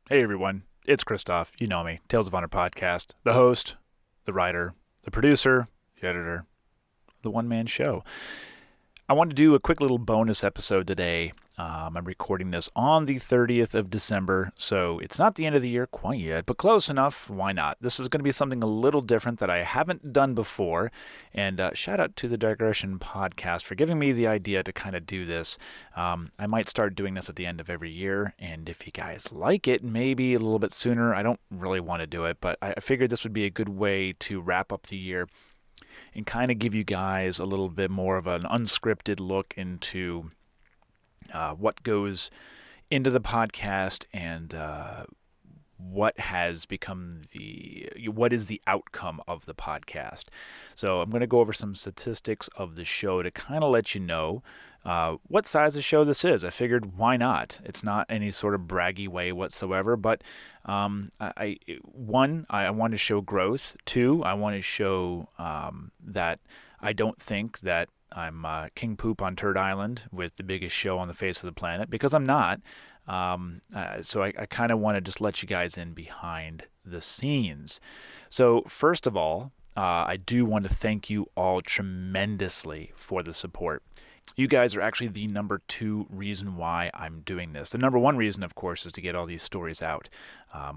Hey everyone, it's Christoph. You know me, Tales of Honor podcast, the host, the writer, the producer, the editor, the one-man show. I want to do a quick little bonus episode today. I'm recording this on the 30th of December, so it's not the end of the year quite yet, but close enough. Why not? This is going to be something a little different that I haven't done before, and shout out to the Digression podcast for giving me the idea to kind of do this. I might start doing this at the end of every year, and if you guys like it, maybe a little bit sooner. I don't really want to do it, but I figured this would be a good way to wrap up the year and kind of give you guys a little bit more of an unscripted look into what goes into the podcast and what has become what is the outcome of the podcast. So I'm going to go over some statistics of the show to kind of let you know what size of show this is. I figured, why not? It's not any sort of braggy way whatsoever, but I want to show growth. Two, I want to show that I don't think that I'm King Poop on Turd Island with the biggest show on the face of the planet, because I'm not. So I kind of want to just let you guys in behind the scenes. So first of all, I do want to thank you all tremendously for the support. You guys are actually the number 2 reason why I'm doing this. The number 1 reason, of course, is to get all these stories out.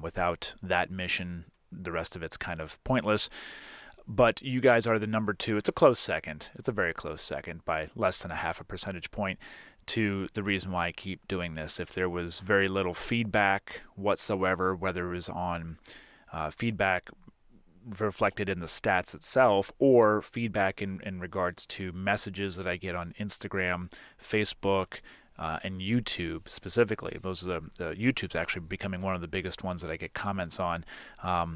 Without that mission, the rest of it's kind of pointless. But you guys are the number 2. It's a close second. It's a very close second by less than a half a percentage point to the reason why I keep doing this. If there was very little feedback whatsoever, whether it was on feedback reflected in the stats itself or feedback in regards to messages that I get on Instagram, Facebook, and YouTube specifically. Those are the YouTube's actually becoming one of the biggest ones that I get comments on.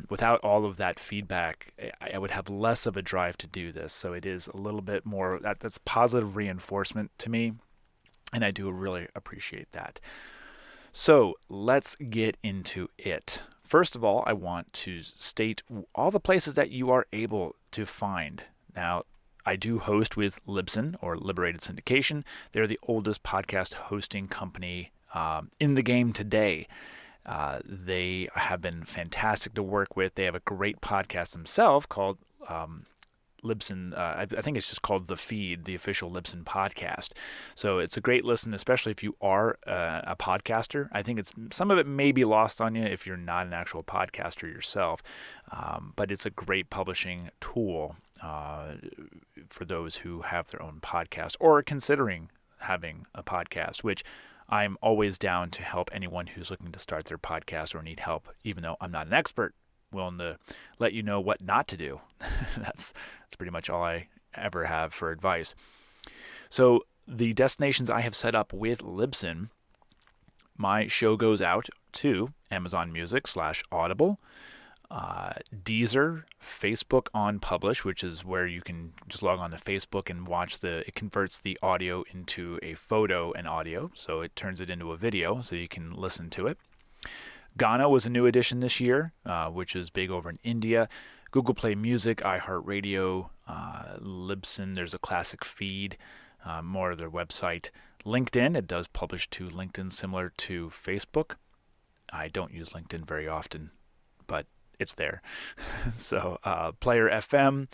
Without all of that feedback, I would have less of a drive to do this. So it is a little bit more, that's positive reinforcement to me, and I do really appreciate that. So let's get into it. First of all, I want to state all the places that you are able to find. Now, I do host with Libsyn, or Liberated Syndication. They're the oldest podcast hosting company in the game today. They have been fantastic to work with. They have a great podcast themselves called Libsyn. I think it's just called The Feed, the official Libsyn podcast. So it's a great listen, especially if you are a podcaster. I think some of it may be lost on you if you're not an actual podcaster yourself, but it's a great publishing tool for those who have their own podcast or are considering having a podcast, which I'm always down to help anyone who's looking to start their podcast or need help, even though I'm not an expert. Willing to let you know what not to do. That's pretty much all I ever have for advice. So the destinations I have set up with Libsyn, my show goes out to Amazon Music /Audible, Deezer, Facebook on Publish, which is where you can just log on to Facebook and watch it converts the audio into a photo and audio, so it turns it into a video so you can listen to it. Ghana was a new addition this year, which is big over in India. Google Play Music, iHeartRadio, Libsyn, there's a classic feed, more of their website. LinkedIn, it does publish to LinkedIn similar to Facebook. I don't use LinkedIn very often, but it's there. So Player FM,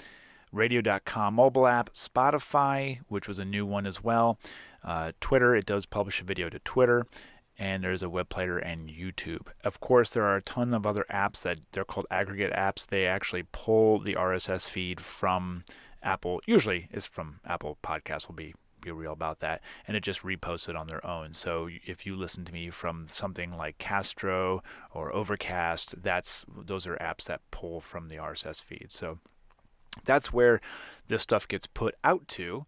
Radio.com mobile app, Spotify, which was a new one as well. Twitter, it does publish a video to Twitter. And there's a web player and YouTube. Of course, there are a ton of other apps that they're called aggregate apps. They actually pull the RSS feed from Apple. Usually it's from Apple Podcasts, will be real about that. And it just reposts it on their own. So if you listen to me from something like Castro or Overcast, those are apps that pull from the RSS feed. So that's where this stuff gets put out to.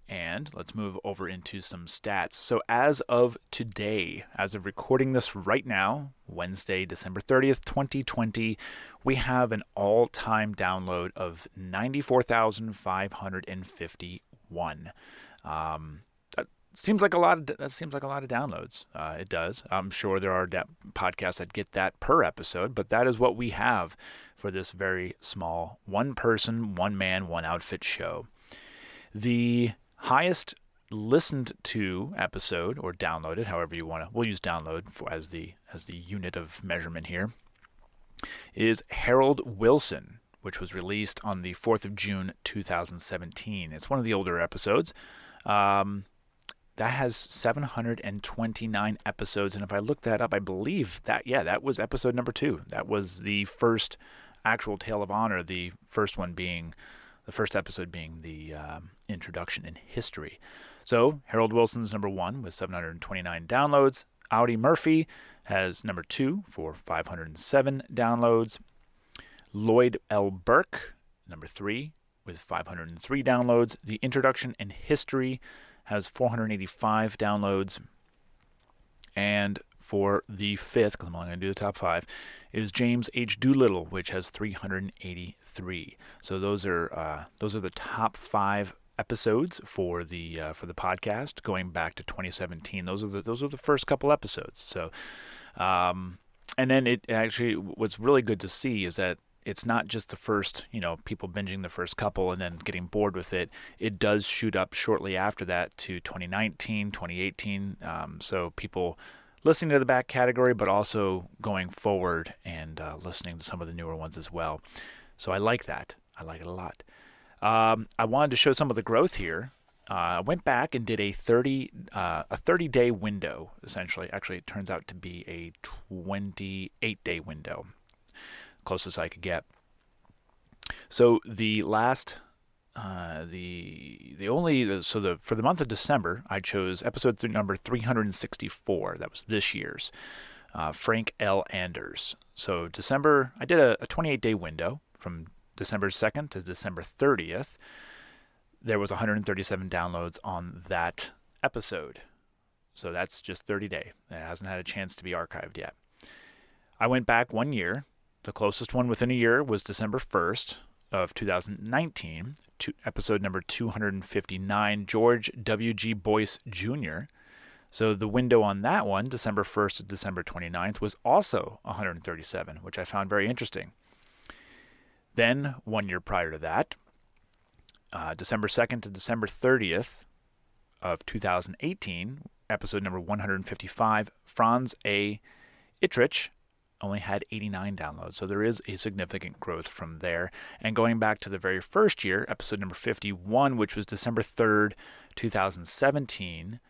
And let's move over into some stats. So as of today, as of recording this right now, Wednesday, December 30th, 2020, we have an all-time download of 94,551. That seems like a lot of downloads. It does. I'm sure there are podcasts that get that per episode, but that is what we have for this very small one-person, one-man, one-outfit show. The highest listened to episode, or downloaded, however you want to, we'll use download as the as the unit of measurement here, is Harold Wilson, which was released on the 4th of June, 2017. It's one of the older episodes. That has 729 episodes, and if I look that up, I believe that was episode number 2. That was the first actual Tale of Honor, the first episode being the introduction in history. So Harold Wilson's number 1 with 729 downloads. Audie Murphy has number 2 for 507 downloads. Lloyd L. Burke, number 3 with 503 downloads. The introduction in history has 485 downloads. And for the 5th, because I'm only going to do the top 5, is James H. Doolittle, which has 383. So those are the top 5 episodes for the podcast going back to 2017. Those are the first couple episodes. So, and then it actually, what's really good to see is that it's not just the first, people binging the first couple and then getting bored with it. It does shoot up shortly after that to 2019, 2018. So people listening to the back category, but also going forward and listening to some of the newer ones as well. So I like that. I like it a lot. I wanted to show some of the growth here. I went back and did a 30-day window, essentially. Actually, it turns out to be a 28-day window, closest I could get. So the last, for the month of December, I chose episode number 364. That was this year's, Frank L. Anders. So December, I did a 28-day window from December 2nd to December 30th. There was 137 downloads on that episode. So that's just 30 days. It hasn't had a chance to be archived yet. I went back 1 year. The closest one within a year was December 1st of 2019, episode number 259, George W.G. Boyce Jr. So the window on that one, December 1st to December 29th, was also 137, which I found very interesting. Then, 1 year prior to that, December 2nd to December 30th of 2018, episode number 155, Franz A. Ittrich only had 89 downloads. So there is a significant growth from there. And going back to the very first year, episode number 51, which was December 3rd, 2017,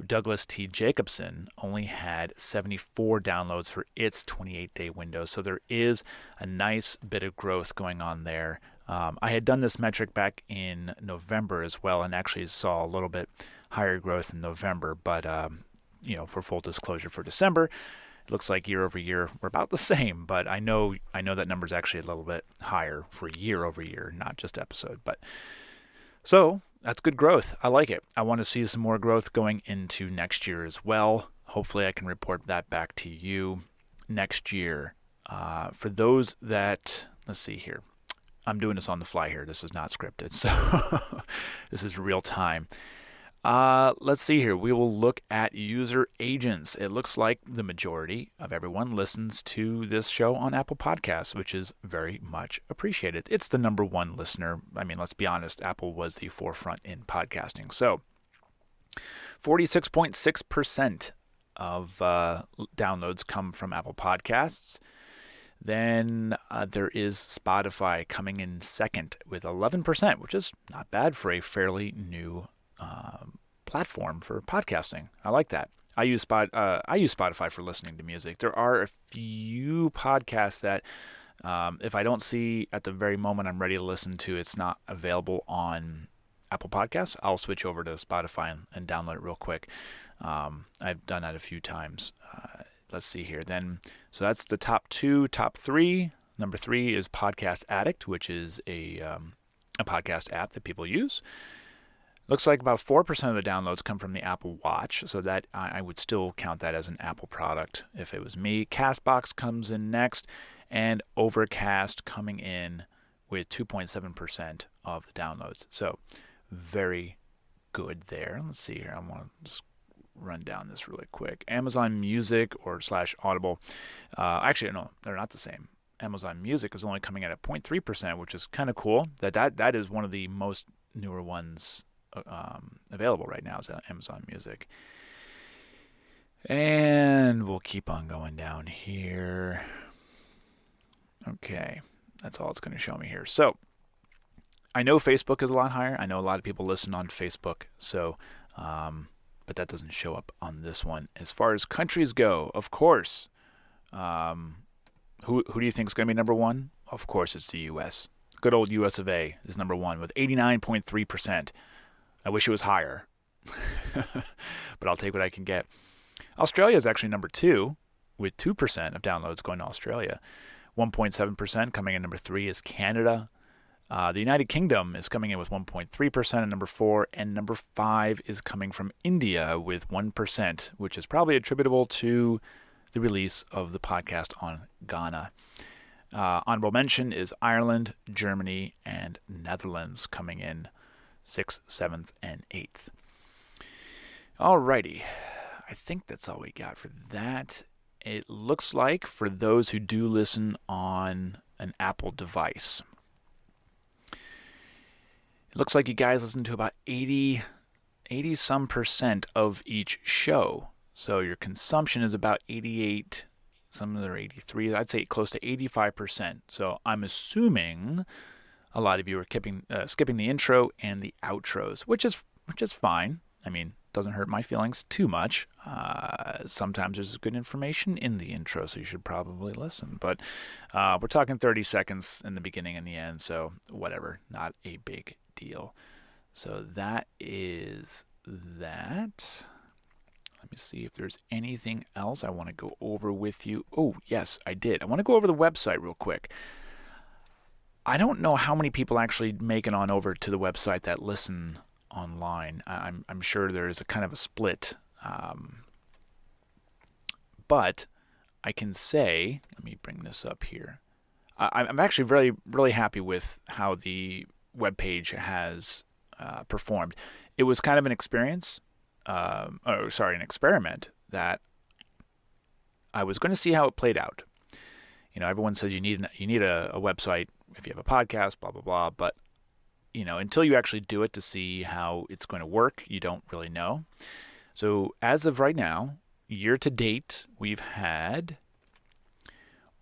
Douglas T. Jacobson only had 74 downloads for its 28-day window. So there is a nice bit of growth going on there. I had done this metric back in November as well, and actually saw a little bit higher growth in November. But, for full disclosure, for December, it looks like year over year we're about the same. But I know that number is actually a little bit higher for year over year, not just episode. But so that's good growth. I like it. I want to see some more growth going into next year as well. Hopefully I can report that back to you next year. For those that, let's see here. I'm doing this on the fly here. This is not scripted, so this is real time. Let's see here. We will look at user agents. It looks like the majority of everyone listens to this show on Apple Podcasts, which is very much appreciated. It's the number one listener. I mean, let's be honest, Apple was the forefront in podcasting. So 46.6% of downloads come from Apple Podcasts. Then there is Spotify coming in second with 11%, which is not bad for a fairly new platform for podcasting. I like that. I use Spotify for listening to music. There are a few podcasts that if I don't see at the very moment I'm ready to listen to, it's not available on Apple Podcasts, I'll switch over to Spotify and download it real quick. I've done that a few times. Let's see here. So that's the top 3. Number 3 is Podcast Addict, which is a podcast app that people use. Looks like about 4% of the downloads come from the Apple Watch, so that I would still count that as an Apple product if it was me. Castbox comes in next, and Overcast coming in with 2.7% of the downloads. So very good there. Let's see here. I want to just run down this really quick. Amazon Music or /Audible. Actually, no, they're not the same. Amazon Music is only coming in at 0.3%, which is kind of cool. That is one of the most newer ones available right now is Amazon Music. And we'll keep on going down here. Okay, that's all it's going to show me here. So I know Facebook is a lot higher. I know a lot of people listen on Facebook, so but that doesn't show up on this one. As far as countries go, of course, who do you think is going to be number one? Of course, it's the U.S. Good old U.S. of A. is number one with 89.3%. I wish it was higher, but I'll take what I can get. Australia is actually number two with 2% of downloads going to Australia. 1.7% coming in number three is Canada. The United Kingdom is coming in with 1.3% at number 4, and number 5 is coming from India with 1%, which is probably attributable to the release of the podcast on Ghana. Honorable mention is Ireland, Germany, and Netherlands coming in 6th, 7th, and 8th. Alrighty, I think that's all we got for that. It looks like for those who do listen on an Apple device, it looks like you guys listen to about 80-some% of each show. So your consumption is about 88, some of them are 83, I'd say close to 85%. So I'm assuming a lot of you are skipping the intro and the outros, which is fine. I mean, doesn't hurt my feelings too much. Sometimes there's good information in the intro, so you should probably listen. But we're talking 30 seconds in the beginning and the end, so whatever, not a big deal. So that is that. Let me see if there's anything else I want to go over with you. Oh, yes, I did. I want to go over the website real quick. I don't know how many people actually make it on over to the website that listen online. I'm sure there is a kind of a split. But I can say, let me bring this up here. I'm actually really happy with how the webpage has performed. It was kind of an experience, an experiment that I was going to see how it played out. You know, everyone says you need a website if you have a podcast, blah blah blah. But you know, until you actually do it to see how it's going to work, you don't really know. So as of right now, year to date, we've had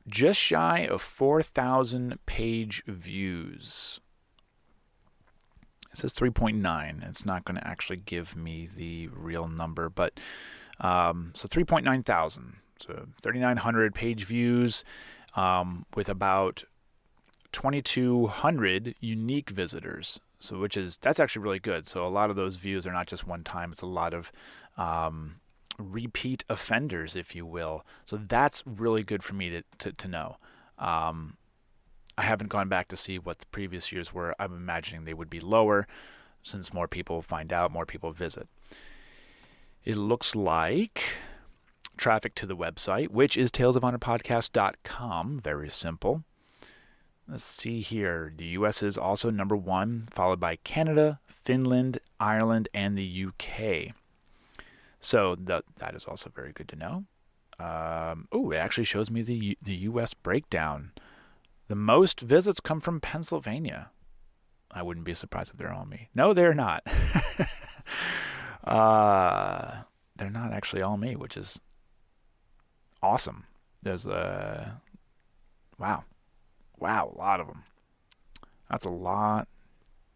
just shy of 4,000 page views. It says 3.9. It's not going to actually give me the real number, but so 3.9 thousand. So 3,900 page views with about 2,200 unique visitors. So that's actually really good. So a lot of those views are not just one time. It's a lot of repeat offenders, if you will. So that's really good for me to know. I haven't gone back to see what the previous years were. I'm imagining they would be lower since more people find out, more people visit. It looks like traffic to the website, which is talesofhonorpodcast.com. Very simple. Let's see here. The U.S. is also number 1, followed by Canada, Finland, Ireland, and the UK. So that is also very good to know. It actually shows me the U.S. breakdown. The most visits come from Pennsylvania. I wouldn't be surprised if they're all me. No, they're not. They're not actually all me, which is awesome. There's wow, a lot of them. That's a lot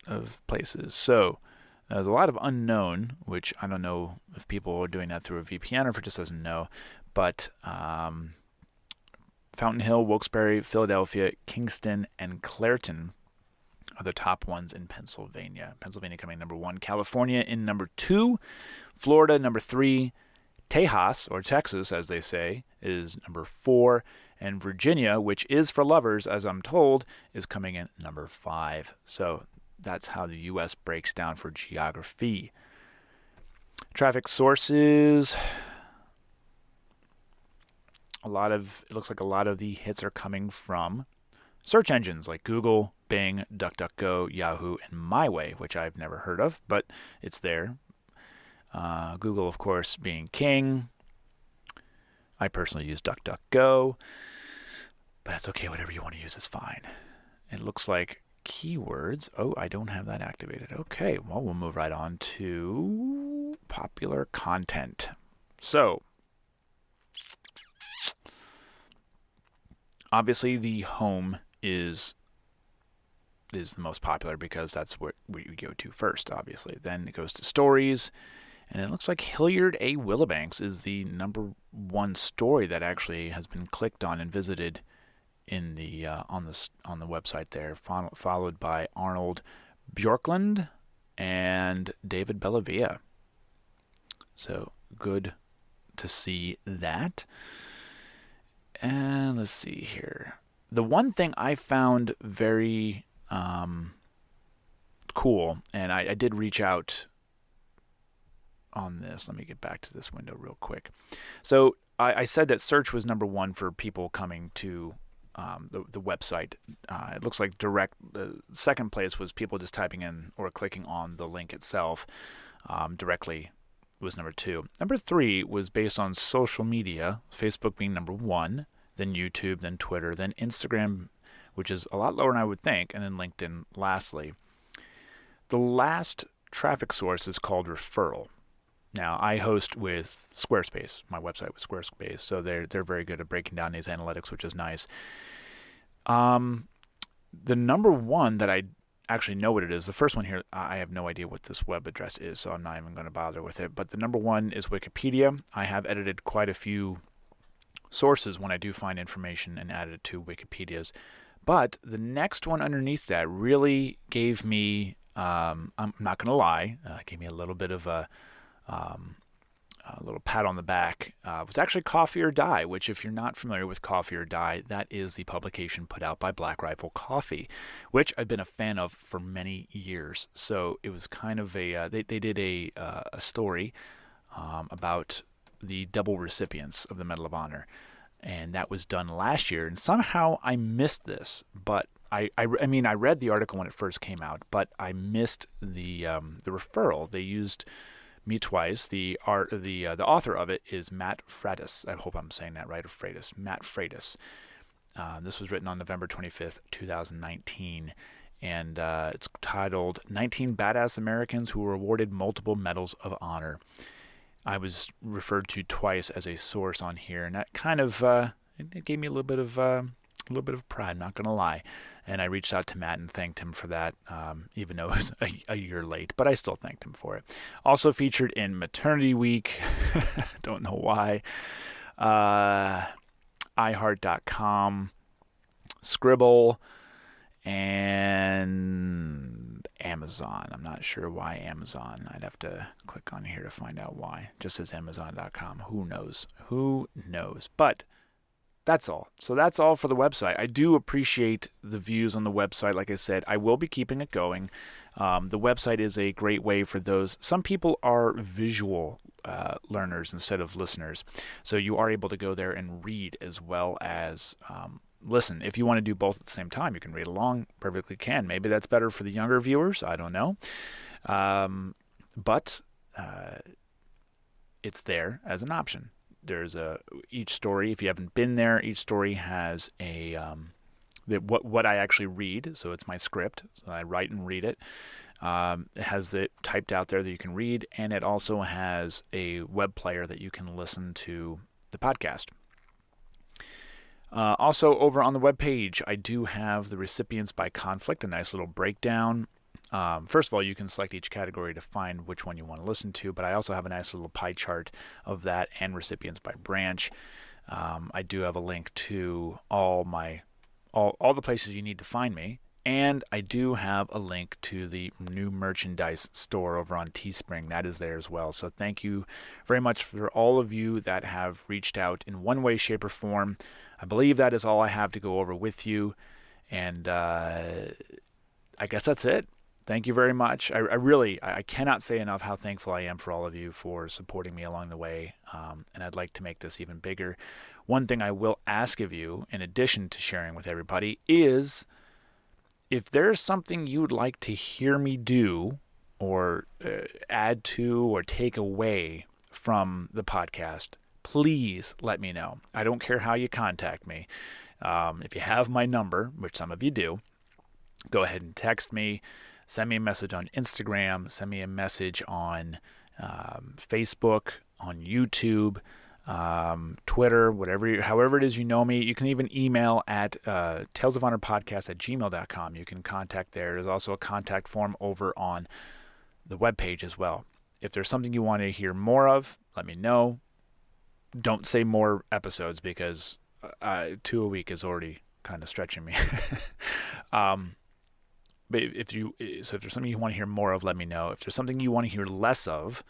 of places. So there's a lot of unknown, which I don't know if people are doing that through a VPN or if it just doesn't know. But Fountain Hill, Wilkes-Barre, Philadelphia, Kingston, and Clairton are the top ones in Pennsylvania. Pennsylvania coming number 1. California in number 2. Florida number 3. Tejas, or Texas as they say, is number 4. And Virginia, which is for lovers, as I'm told, is coming in number 5. So that's how the U.S. breaks down for geography. Traffic sources. It looks like a lot of the hits are coming from search engines like Google, Bing, DuckDuckGo, Yahoo, and MyWay, which I've never heard of, but it's there. Google, of course, being king. I personally use DuckDuckGo, but that's okay. Whatever you want to use is fine. It looks like keywords. Oh, I don't have that activated. Okay, well, we'll move right on to popular content. So, Obviously, the home is the most popular because that's where you go to first, obviously. Then it goes to stories, and it looks like Hilliard A. Willowbanks is the number one story that actually has been clicked on and visited in the on the website there, followed by Arnold Bjorklund and David Bellavia. So good to see that. And let's see here. The one thing I found very cool, and I did reach out on this. Let me get back to this window real quick. So I said that search was number one for people coming to the website. It looks like the second place was people just typing in or clicking on the link itself directly was number two. Number three was based on social media, Facebook being number one, then YouTube, then Twitter, then Instagram, which is a lot lower than I would think, and then LinkedIn lastly. The last traffic source is called referral. Now, I host with Squarespace, my website with Squarespace, so they're very good at breaking down these analytics, which is nice. The number one that I actually know what it is, the first one here, I have no idea what this web address is, so I'm not even going to bother with it. But the number one is Wikipedia. I have edited quite a few sources when I do find information and added it to Wikipedia's. But the next one underneath that really gave me, I'm not going to lie, gave me a little bit of a little pat on the back. It was actually Coffee or Die, which if you're not familiar with Coffee or Die, that is the publication put out by Black Rifle Coffee, which I've been a fan of for many years. So it was kind of they did a story about the double recipients of the Medal of Honor, and that was done last year. And somehow I missed this, but I mean I read the article when it first came out, but I missed the referral. They used me twice. The author of it is Matt Freitas. I hope I'm saying that right, or Freitas. Matt Freitas. This was written on November 25th, 2019, and it's titled 19 Badass Americans Who Were Awarded Multiple Medals of Honor. I was referred to twice as a source on here, and that kind of it gave me a little bit of pride, not gonna lie. And I reached out to Matt and thanked him for that, even though it was a year late, but I still thanked him for it. Also featured in Maternity Week, don't know why, iHeart.com, Scribble, and Amazon. I'm not sure why Amazon. I'd have to click on here to find out why. It just says Amazon.com. Who knows? But that's all. So that's all for the website. I do appreciate the views on the website. Like I said, I will be keeping it going. The website is a great way for those. Some people are visual learners instead of listeners. So you are able to go there and read as well as listen. If you want to do both at the same time, you can read along. Perfectly can. Maybe that's better for the younger viewers. I don't know. But it's there as an option. There's each story. If you haven't been there, each story has a what I actually read. So it's my script. So I write and read it. It has it typed out there that you can read, and it also has a web player that you can listen to the podcast. Also, over on the webpage, I do have the recipients by conflict, a nice little breakdown. First of all, you can select each category to find which one you want to listen to, but I also have a nice little pie chart of that and recipients by branch. I do have a link to all the places you need to find me, and I do have a link to the new merchandise store over on Teespring. That is there as well. So thank you very much for all of you that have reached out in one way, shape, or form. I believe that is all I have to go over with you, and I guess that's it. Thank you very much. I cannot say enough how thankful I am for all of you for supporting me along the way, and I'd like to make this even bigger. One thing I will ask of you, in addition to sharing with everybody, is if there's something you would like to hear me do or add to or take away from the podcast, please let me know. I don't care how you contact me. If you have my number, which some of you do, go ahead and text me. Send me a message on Instagram. Send me a message on Facebook, on YouTube. Twitter, however it is you know me. You can even email at talesofhonorpodcast@gmail.com. You can contact there. There's also a contact form over on the webpage as well. If there's something you want to hear more of, let me know. Don't say more episodes because 2 a week is already kind of stretching me. But if there's something you want to hear more of, let me know. If there's something you want to hear less of,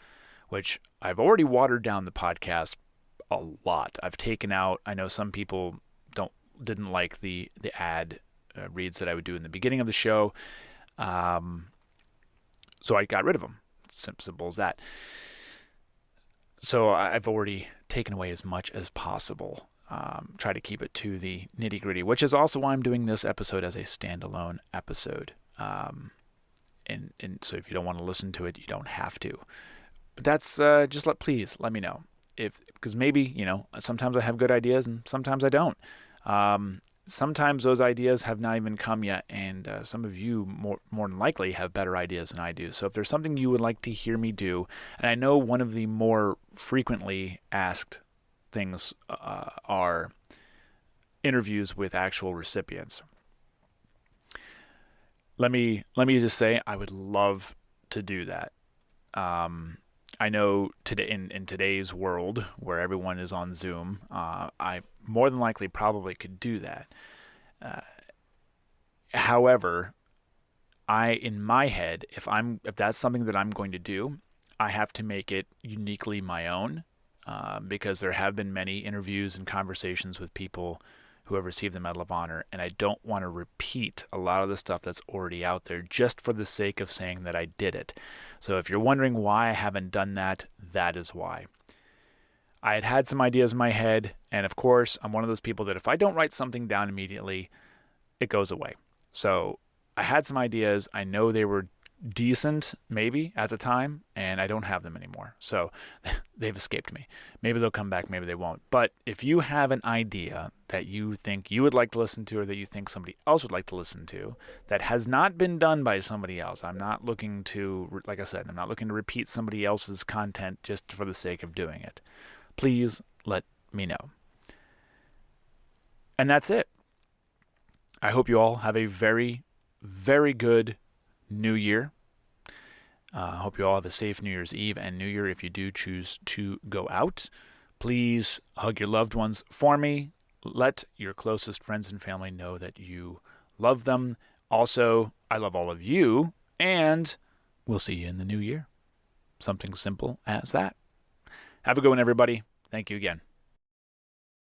which I've already watered down the podcast a lot. I've taken out. I know some people didn't like the ad reads that I would do in the beginning of the show, so I got rid of them. Simple as that. So I've already taken away as much as possible. Try to keep it to the nitty gritty, which is also why I'm doing this episode as a standalone episode. And so if you don't want to listen to it, you don't have to. But that's please let me know because maybe sometimes I have good ideas and sometimes I don't. Sometimes those ideas have not even come yet, and some of you more than likely have better ideas than I do. So if there's something you would like to hear me do, and I know one of the more frequently asked things are interviews with actual recipients. Let me just say I would love to do that. I know today in today's world where everyone is on Zoom, I more than likely probably could do that. However, in my head, if that's something that I'm going to do, I have to make it uniquely my own, because there have been many interviews and conversations with people who have received the Medal of Honor, and I don't want to repeat a lot of the stuff that's already out there just for the sake of saying that I did it. So if you're wondering why I haven't done that, that is why. I had some ideas in my head, and of course, I'm one of those people that if I don't write something down immediately, it goes away. So I had some ideas. I know they were decent, maybe, at the time, and I don't have them anymore. So they've escaped me. Maybe they'll come back, maybe they won't. But if you have an idea that you think you would like to listen to or that you think somebody else would like to listen to that has not been done by somebody else, I'm not looking to, like I said, I'm not looking to repeat somebody else's content just for the sake of doing it. Please let me know. And that's it. I hope you all have a very, very good New Year. I hope you all have a safe New Year's Eve and New Year if you do choose to go out. Please hug your loved ones for me. Let your closest friends and family know that you love them. Also, I love all of you, and we'll see you in the new year. Something simple as that. Have a good one, everybody. Thank you again.